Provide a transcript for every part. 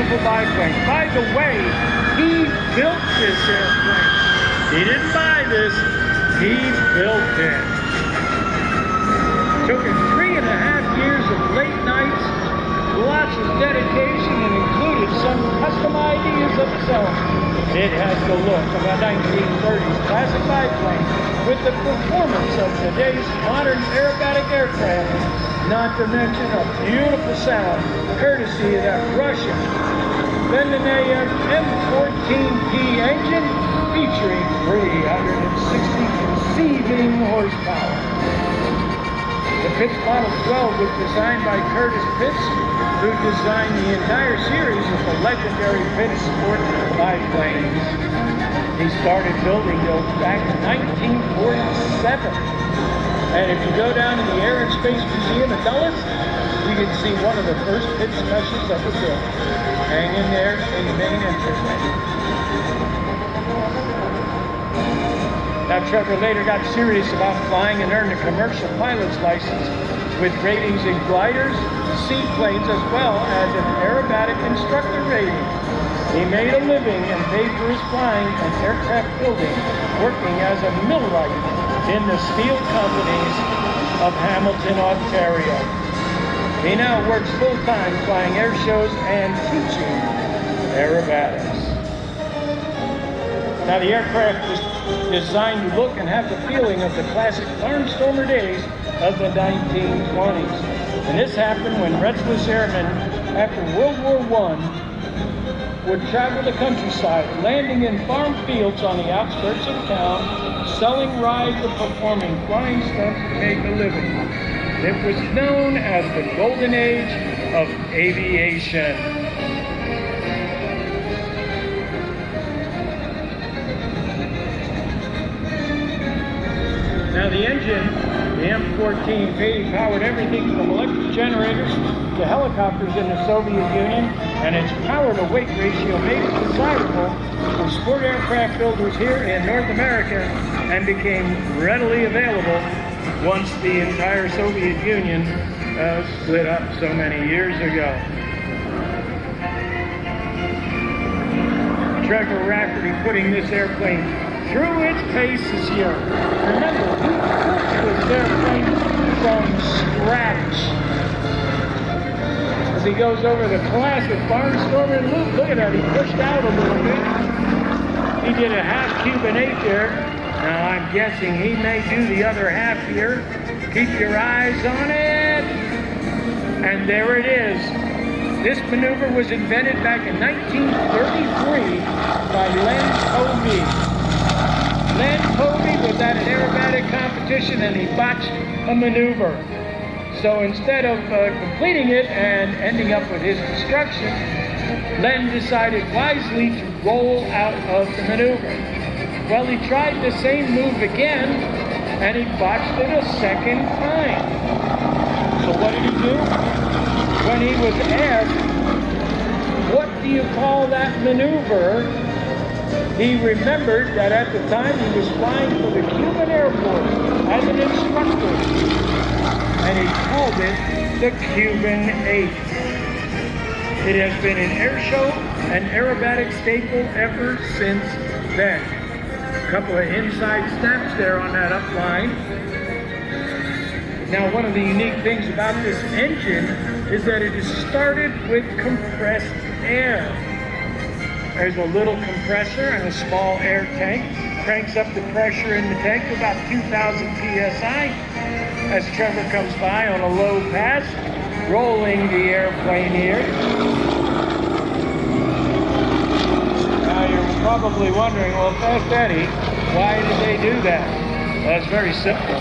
beautiful biplane. By the way, he built this airplane. He didn't buy this, he built it. Took him 3.5 years of late nights, lots of dedication, and included some custom ideas of its own. It has the look of a 1930s classic biplane with the performance of today's modern aerobatic aircraft, not to mention a beautiful sound courtesy of that Russian Bendanayev M14P engine featuring 360 conceiving horsepower. The Pitts Model 12 was designed by Curtis Pitts, who designed the entire series of the legendary Pitts sport biplanes. He started building those back in 1947. And if you go down to the Air and Space Museum in Dulles, you can see one of the first Pitts specials that was built, hanging there in the main entranceway. Now, Trevor later got serious about flying and earned a commercial pilot's license with ratings in gliders, seaplanes, as well as an aerobatic instructor rating. He made a living and paid for his flying and aircraft building, working as a millwright in the steel companies of Hamilton, Ontario. He now works full-time flying air shows and teaching aerobatics. Now, the aircraft was designed to look and have the feeling of the classic barnstormer days of the 1920s. And this happened when restless airmen, after World War I, would travel the countryside, landing in farm fields on the outskirts of town, selling rides or performing flying stunts to make a living. It was known as the golden age of aviation. Now the engine, the M14P, powered everything from electric generators to helicopters in the Soviet Union, and its power-to-weight ratio made it desirable for sport aircraft builders here in North America and became readily available once the entire Soviet Union split up so many years ago. Trevor Rafferty putting this airplane through its paces here. Remember, he built this airplane from scratch. As he goes over the classic barnstormer loop, look at that, he pushed out a little bit. He did a half Cuban 8 there. Now I'm guessing he may do the other half here. Keep your eyes on it. And there it is. This maneuver was invented back in 1933 by Len Tovey. Len Tovey was at an aerobatic competition and he botched a maneuver. So instead of completing it and ending up with his destruction, Len decided wisely to roll out of the maneuver. Well, he tried the same move again and he botched it a second time. So what did he do? When he was asked, what do you call that maneuver? He remembered that at the time he was flying for the Cuban Airport as an instructor, and he called it the Cuban 8. It has been an air show and aerobatic staple ever since then. A couple of inside snaps there on that upline. Now, one of the unique things about this engine is that it is started with compressed air. There's a little compressor and a small air tank. Cranks up the pressure in the tank to about 2,000 psi as Trevor comes by on a low pass, rolling the airplane here. Now you're probably wondering, well, Fast Eddie, why did they do that? Well, it's very simple.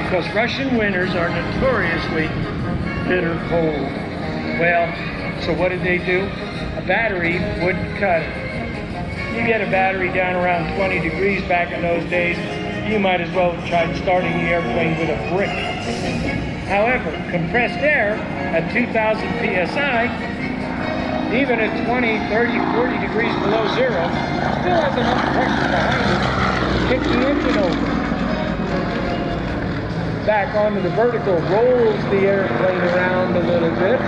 Because Russian winters are notoriously bitter cold. Well, so what did they do? A battery wouldn't cut it. You get a battery down around 20 degrees back in those days, you might as well have tried starting the airplane with a brick. However, compressed air at 2,000 psi, even at 20, 30, 40 degrees below zero, still has enough pressure behind it to kick the engine over. Back onto the vertical, rolls the airplane around a little bit.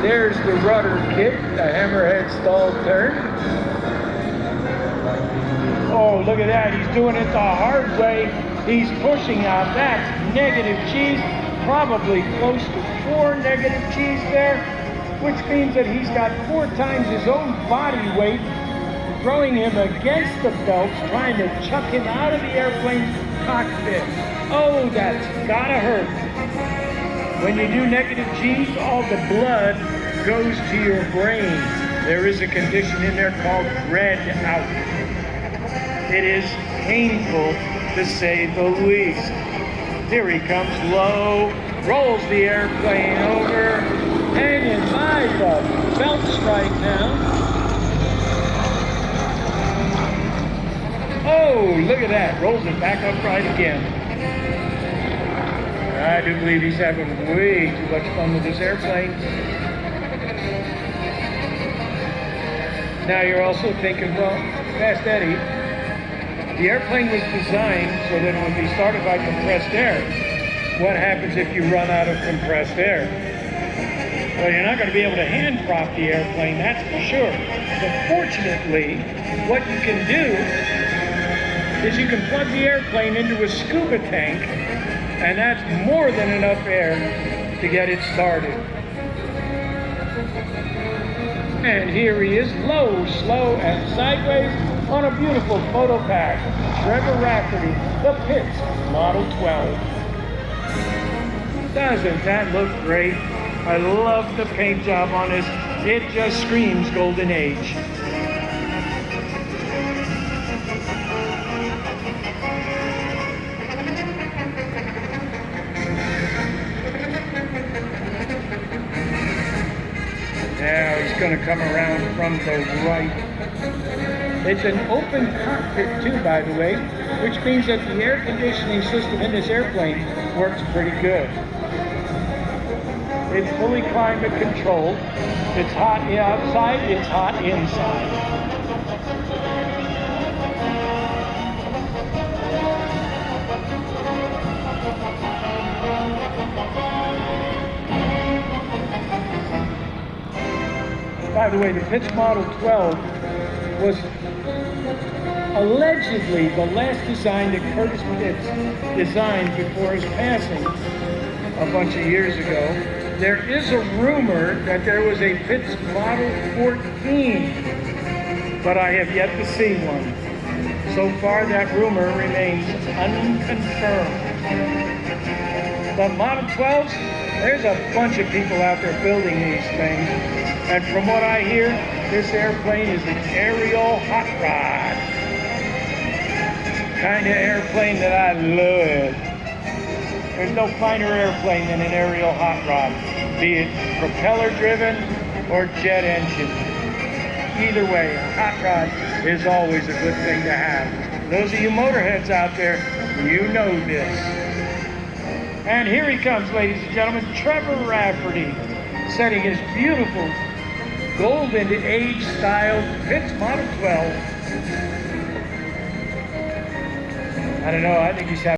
There's the rudder kick, the hammerhead stall turn. Oh, look at that. He's doing it the hard way. He's pushing out. That's negative G's, probably close to 4 negative G's there, which means that he's got 4 times his own body weight throwing him against the belts, trying to chuck him out of the airplane's cockpit. Oh, that's gotta hurt. When you do negative G's, all the blood goes to your brain. There is a condition in there called red out. It is painful, to say the least. Here he comes low, rolls the airplane over, hanging by the belt strike now. Oh, look at that, rolls it back upright again. I do believe he's having way too much fun with this airplane. Now you're also thinking, well, Fast Eddie, the airplane was designed so that it would be started by compressed air. What happens if you run out of compressed air? Well, you're not going to be able to hand prop the airplane, that's for sure. But fortunately, what you can do is you can plug the airplane into a scuba tank, and that's more than enough air to get it started. And here he is, low, slow, and sideways on a beautiful photo pack. Trevor Rafferty, the Pitts Model 12. Doesn't that look great? I love the paint job on this. It just screams golden age. Now he's going to come around from the right. It's an open cockpit too, by the way, which means that the air conditioning system in this airplane works pretty good. It's fully climate controlled. It's hot outside, it's hot inside. By the way, the Pitts Model 12 was allegedly the last design that Curtis Pitts designed before his passing a bunch of years ago. There is a rumor that there was a Pitts Model 14, but I have yet to see one. So far, that rumor remains unconfirmed. But Model 12s, there's a bunch of people out there building these things. And from what I hear, this airplane is an aerial hot rod. Kind of airplane that I love. There's no finer airplane than an aerial hot rod, be it propeller driven or jet engine. Either way, a hot rod is always a good thing to have. Those of you motorheads out there, you know this. And here he comes, ladies and gentlemen, Trevor Rafferty, setting his beautiful golden age style Pitts Model 12. I don't know, I think he's having